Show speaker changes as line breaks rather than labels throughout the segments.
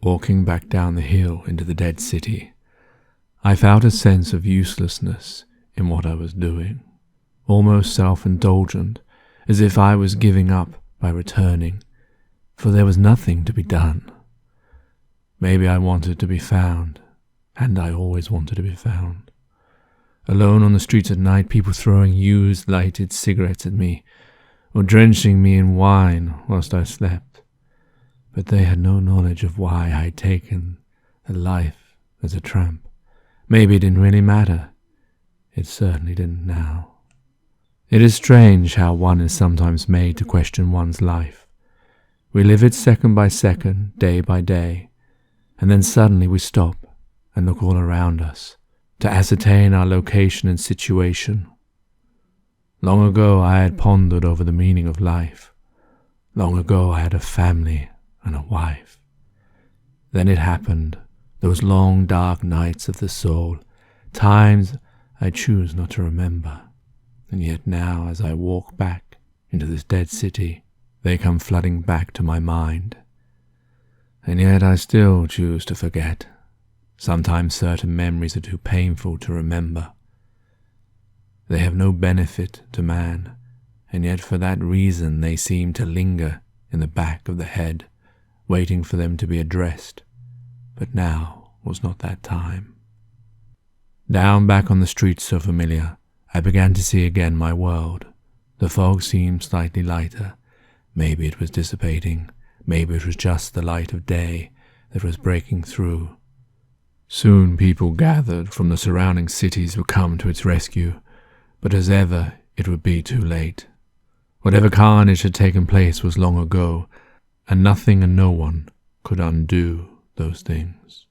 Walking back down the hill into the dead city, I felt a sense of uselessness in what I was doing, almost self-indulgent, as if I was giving up by returning, for there was nothing to be done. Maybe I wanted to be found, and I always wanted to be found. Alone on the streets at night, people throwing used lighted cigarettes at me, or drenching me in wine whilst I slept. But they had no knowledge of why I had taken the life as a tramp. Maybe it didn't really matter. It certainly didn't now. It is strange how one is sometimes made to question one's life. We live it second by second, day by day, and then suddenly we stop and look all around us to ascertain our location and situation. Long ago I had pondered over the meaning of life. Long ago I had a family and a wife. Then it happened, those long dark nights of the soul, times I choose not to remember, and yet now as I walk back into this dead city, they come flooding back to my mind. And yet I still choose to forget. Sometimes certain memories are too painful to remember. They have no benefit to man, and yet for that reason they seem to linger in the back of the head, waiting for them to be addressed. But now was not that time. Down back on the streets so familiar, I began to see again my world. The fog seemed slightly lighter. Maybe it was dissipating. Maybe it was just the light of day that was breaking through. Soon people gathered from the surrounding cities would come to its rescue, but as ever it would be too late. Whatever carnage had taken place was long ago, and nothing and no one could undo those things.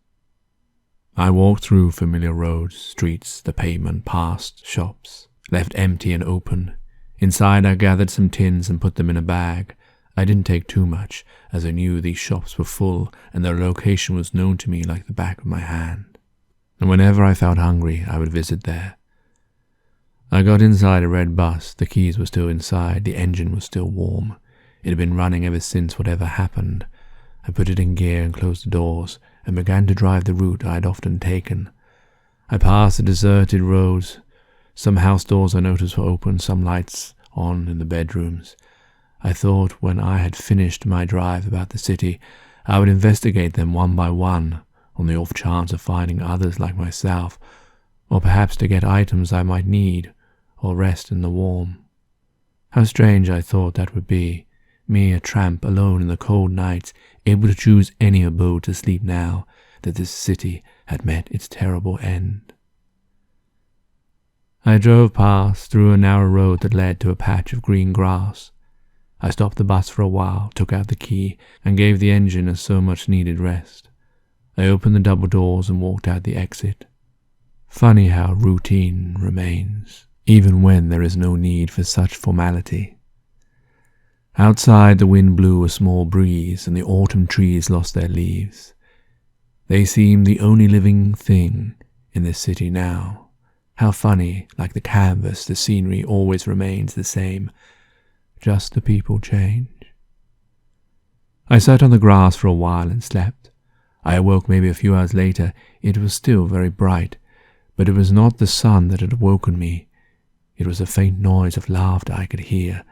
I walked through familiar roads, streets, the pavement, past shops, left empty and open. Inside I gathered some tins and put them in a bag. I didn't take too much, as I knew these shops were full and their location was known to me like the back of my hand. And whenever I felt hungry, I would visit there. I got inside a red bus. The keys were still inside. The engine was still warm. It had been running ever since whatever happened. I put it in gear and closed the doors and began to drive the route I had often taken. I passed the deserted roads. Some house doors I noticed were open, some lights on in the bedrooms. I thought when I had finished my drive about the city, I would investigate them one by one, on the off chance of finding others like myself, or perhaps to get items I might need, or rest in the warm. How strange I thought that would be, me a tramp alone in the cold nights, able to choose any abode to sleep now that this city had met its terrible end. I drove past through a narrow road that led to a patch of green grass. I stopped the bus for a while, took out the key, and gave the engine a so much needed rest. I opened the double doors and walked out the exit. Funny how routine remains, even when there is no need for such formality. Outside the wind blew a small breeze, and the autumn trees lost their leaves. They seem the only living thing in this city now. How funny, like the canvas, the scenery always remains the same. Just the people change. I sat on the grass for a while and slept. I awoke maybe a few hours later. It was still very bright, but it was not the sun that had awoken me. It was a faint noise of laughter I could hear.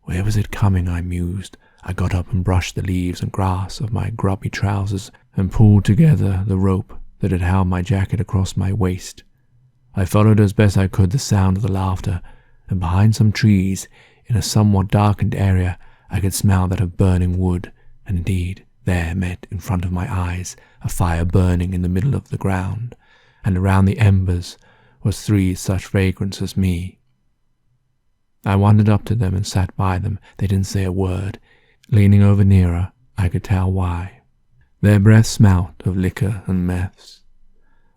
Where was it coming, I mused. I got up and brushed the leaves and grass of my grubby trousers and pulled together the rope that had held my jacket across my waist. I followed as best I could the sound of the laughter, and behind some trees, in a somewhat darkened area, I could smell that of burning wood, and indeed there met in front of my eyes a fire burning in the middle of the ground, and around the embers was 3 such vagrants as me. I wandered up to them and sat by them. They didn't say a word. Leaning over nearer, I could tell why. Their breath smelt of liquor and meths.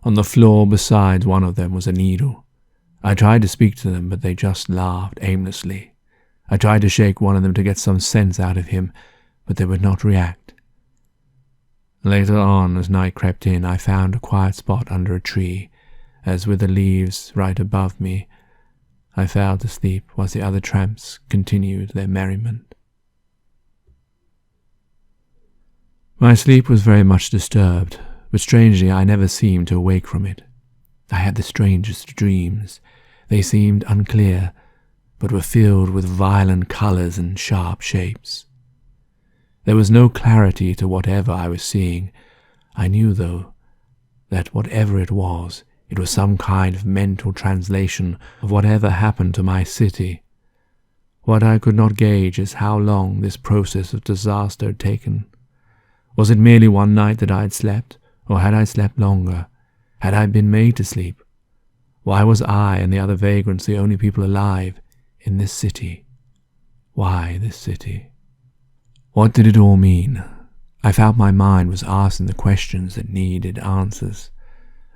On the floor beside one of them was a needle. I tried to speak to them, but they just laughed aimlessly. I tried to shake one of them to get some sense out of him, but they would not react. Later on, as night crept in, I found a quiet spot under a tree, as with the leaves right above me, I fell to sleep whilst the other tramps continued their merriment. My sleep was very much disturbed, but strangely I never seemed to awake from it. I had the strangest dreams. They seemed unclear, but were filled with violent colours and sharp shapes. There was no clarity to whatever I was seeing. I knew, though, that whatever it was some kind of mental translation of whatever happened to my city. What I could not gauge is how long this process of disaster had taken. Was it merely one night that I had slept, or had I slept longer? Had I been made to sleep? Why was I and the other vagrants the only people alive in this city? Why this city? What did it all mean? I felt my mind was asking the questions that needed answers,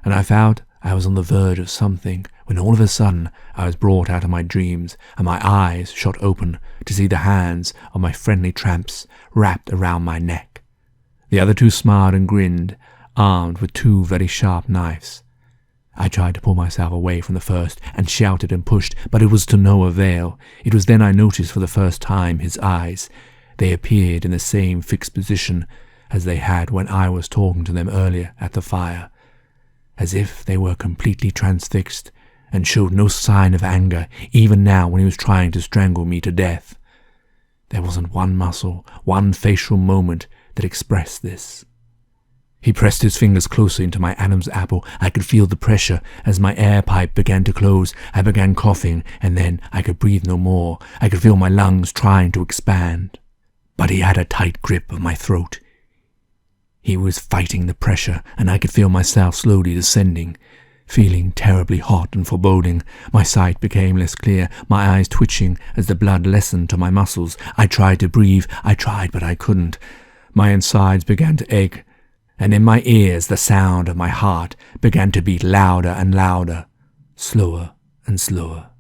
and I felt I was on the verge of something when all of a sudden I was brought out of my dreams and my eyes shot open to see the hands of my friendly tramps wrapped around my neck. The other two smiled and grinned, armed with two very sharp knives. I tried to pull myself away from the first and shouted and pushed, but it was to no avail. It was then I noticed for the first time his eyes. They appeared in the same fixed position as they had when I was talking to them earlier at the fire, as if they were completely transfixed and showed no sign of anger, even now when he was trying to strangle me to death. There wasn't one muscle, one facial moment that expressed this. He pressed his fingers closer into my Adam's apple. I could feel the pressure as my air pipe began to close. I began coughing, and then I could breathe no more. I could feel my lungs trying to expand. But he had a tight grip of my throat. He was fighting the pressure, and I could feel myself slowly descending. Feeling terribly hot and foreboding, my sight became less clear, my eyes twitching as the blood lessened to my muscles. I tried to breathe. I tried, but I couldn't. My insides began to ache, and in my ears the sound of my heart began to beat louder and louder, slower and slower.